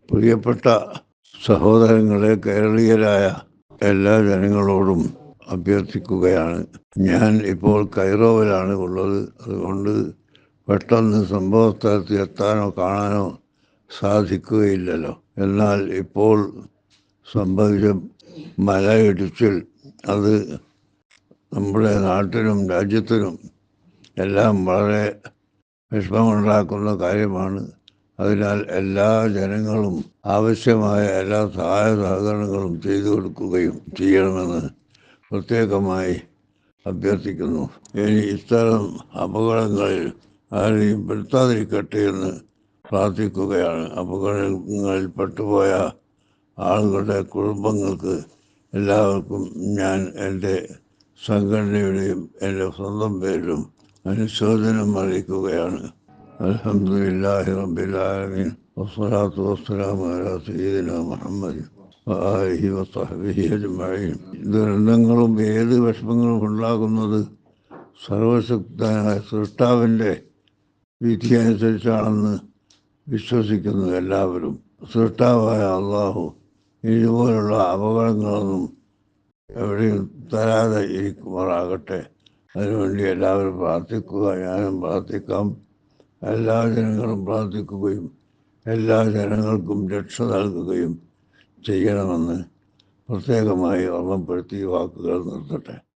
പ്രിയപ്പെട്ട സഹോദരങ്ങളെ, കേരളീയരായ എല്ലാ ജനങ്ങളോടും അഭ്യർത്ഥിക്കുകയാണ്. ഞാൻ ഇപ്പോൾ കൈറോവിലാണ് ഉള്ളത്. അതുകൊണ്ട് പെട്ടെന്ന് സംഭവസ്ഥലത്ത് എത്താനോ കാണാനോ സാധിക്കുകയില്ലല്ലോ. എന്നാൽ ഇപ്പോൾ സംഭവിച്ച മലയിടിച്ചിൽ അത് നമ്മുടെ നാട്ടിനും രാജ്യത്തിനും എല്ലാം വളരെ വിഷമമുണ്ടാക്കുന്ന കാര്യമാണ്. അതിനാൽ എല്ലാ ജനങ്ങളും ആവശ്യമായ എല്ലാ സഹായ സഹകരണങ്ങളും ചെയ്തു കൊടുക്കുകയും ചെയ്യണമെന്ന് പ്രത്യേകമായി അഭ്യർത്ഥിക്കുന്നു. ഇനി ഇത്തരം അപകടങ്ങളിൽ ആരെയും പെടുത്താതിരിക്കട്ടെ എന്ന് പ്രാർത്ഥിക്കുകയാണ്. അപകടങ്ങളിൽ പെട്ടുപോയ ആളുകളുടെ കുടുംബങ്ങൾക്ക് എല്ലാവർക്കും ഞാൻ എൻ്റെ സംഘടനയുടെയും എൻ്റെ സ്വന്തം പേരിലും അനുശോചനം അറിയിക്കുകയാണ്. അൽഹംദുലില്ലാഹി റബ്ബിൽ ആലമീൻ വസ്സലാത്തു വസ്സലാമു അലാ സയ്യിദിനാ മുഹമ്മദ് വആലിഹി വസഹ്ബിഹി അജ്മഈൻ. ദുരന്തങ്ങളും ഏത് വിഷമങ്ങളും ഉണ്ടാകുന്നത് സർവശക്തനായ സൃഷ്ടാവിൻ്റെ വിധി അനുസരിച്ചാണെന്ന് വിശ്വസിക്കുന്നു എല്ലാവരും. സൃഷ്ടാവായ അള്ളാഹു ഇതുപോലുള്ള അപകടങ്ങളൊന്നും എവിടെയും തരാതെ ഇരിക്കുമാറാകട്ടെ. അതിനുവേണ്ടി എല്ലാവരും പ്രാർത്ഥിക്കുക. ഞാനും പ്രാർത്ഥിക്കാം. എല്ലാ ജനങ്ങളും പ്രാർത്ഥിക്കുകയും എല്ലാ ജനങ്ങൾക്കും രക്ഷ നൽകുകയും ചെയ്യണമെന്ന് പ്രത്യേകമായി ഓർമ്മപ്പെടുത്തി വാക്കുകൾ നിർത്തട്ടെ.